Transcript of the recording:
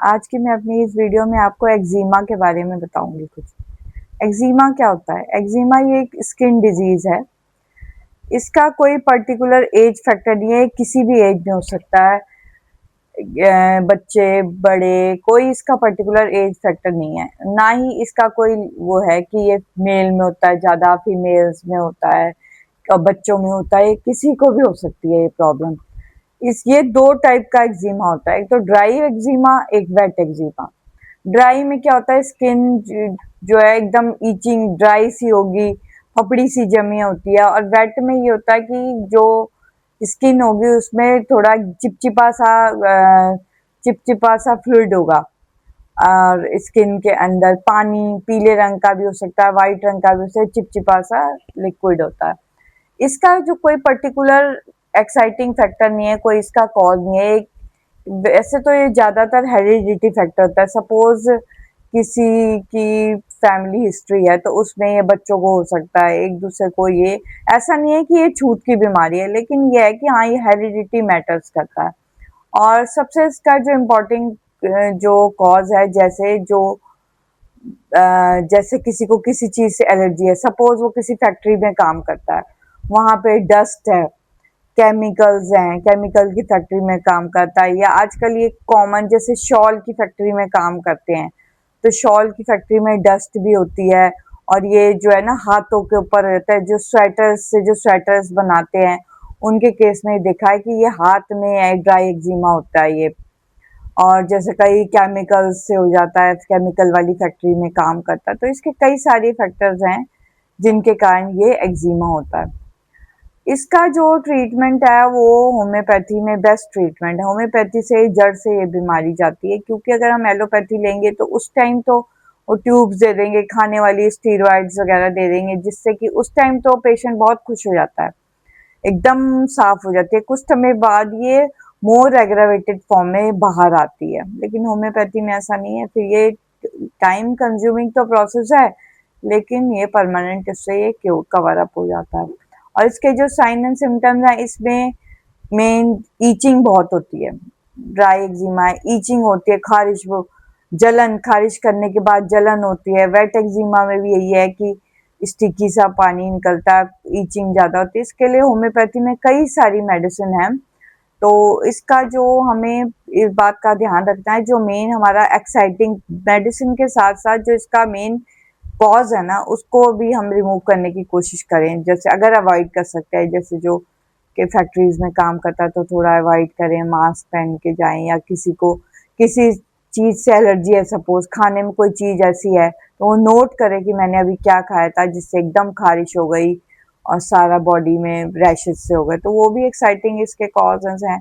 आज की मैं अपनी इस वीडियो में आपको एक्जिमा के बारे में बताऊंगी कुछ। एक्जिमा क्या होता है? एक्जिमा ये एक स्किन डिजीज है। इसका कोई पर्टिकुलर एज फैक्टर नहीं है, किसी भी एज में हो सकता है। बच्चे, बड़े, कोई इसका पर्टिकुलर एज फैक्टर नहीं है। ना ही इसका कोई वो है कि ये मेल में होता है ज़्यादा, फीमेल्स में होता है, बच्चों में होता है, किसी को भी हो सकती है ये प्रॉब्लम। इस ये दो टाइप का एक्जिमा होता है, एक तो ड्राई एक्जिमा, एक वेट एक्जिमा। ड्राई में क्या होता है, स्किन जो है एकदम ईचिंग ड्राई सी होगी, फपड़ी सी जमी होती है। और वेट में ये होता है कि जो स्किन होगी उसमें थोड़ा चिपचिपा सा फ्लूइड होगा। और स्किन के अंदर पानी पीले रंग का भी हो सकता है, वाइट रंग का भी हो सकता है, चिपचिपा सा लिक्विड होता है। इसका जो कोई पर्टिकुलर एक्साइटिंग फैक्टर नहीं है, कोई इसका कॉज नहीं है। वैसे तो ये ज्यादातर हेरिडिटी फैक्टर होता है। सपोज किसी की फैमिली हिस्ट्री है तो उसमें ये बच्चों को हो सकता है, एक दूसरे को। ये ऐसा नहीं है कि ये छूत की बीमारी है, लेकिन ये है कि हाँ, ये हेरिडिटी मैटर्स करता है। और सबसे इसका जो इम्पोर्टेंट जो कॉज है, जैसे किसी को किसी चीज से एलर्जी है, सपोज वो किसी फैक्ट्री में काम करता है, वहां पे डस्ट है, केमिकल्स हैं, केमिकल की फैक्ट्री में काम करता है, या आजकल ये कॉमन जैसे शॉल की फैक्ट्री में काम करते हैं, तो शॉल की फैक्ट्री में डस्ट भी होती है। और ये जो है ना, हाथों के ऊपर रहता है, जो स्वेटर्स बनाते हैं, उनके केस में देखा है कि ये हाथ में ड्राई एक्जिमा होता है ये। और जैसे कई केमिकल्स से हो जाता है, केमिकल वाली फैक्ट्री में काम करता है, तो इसके कई सारे फैक्टर्स हैं जिनके कारण ये एक्जिमा होता है। इसका जो ट्रीटमेंट है वो होम्योपैथी में बेस्ट ट्रीटमेंट है। होम्योपैथी से जड़ से ये बीमारी जाती है, क्योंकि अगर हम एलोपैथी लेंगे तो उस टाइम तो वो ट्यूब्स दे देंगे, खाने वाली स्टीरॉइड्स वगैरह दे देंगे, जिससे कि उस टाइम तो पेशेंट बहुत खुश हो जाता है, एकदम साफ हो जाती है। कुछ समय बाद ये मोर एग्रावेटेड फॉर्म में बाहर आती है, लेकिन होम्योपैथी में ऐसा नहीं है। फिर ये टाइम कंज्यूमिंग तो प्रोसेस है, लेकिन ये परमानेंट, इससे ये क्यों कवर अप हो जाता है। और इसके जो साइन एंड सिम्टम्स हैं, इसमें मेन ईचिंग बहुत होती है। ड्राई एक्जिमा है, ईचिंग होती है, खारिश, वो जलन, खारिश करने के बाद जलन होती है। वेट एक्जिमा में भी यही है कि स्टिकी सा पानी निकलता है, ईचिंग ज्यादा होती है। इसके लिए होम्योपैथी में कई सारी मेडिसिन है। तो इसका जो हमें इस बात का ध्यान रखना है, जो मेन हमारा एक्साइटिंग मेडिसिन के साथ साथ जो इसका मेन कॉज है ना, उसको भी हम रिमूव करने की कोशिश करें। जैसे अगर अवॉइड कर सकते हैं, जैसे जो कि फैक्ट्रीज में काम करता है तो थोड़ा अवॉइड करें, मास्क पहन के जाएं, या किसी को किसी चीज से एलर्जी है, सपोज खाने में कोई चीज ऐसी है, तो वो नोट करें कि मैंने अभी क्या खाया था जिससे एकदम खारिश हो गई और सारा बॉडी में रैशेस से हो गए, तो वो भी एक्साइटिंग इसके कॉजेज हैं।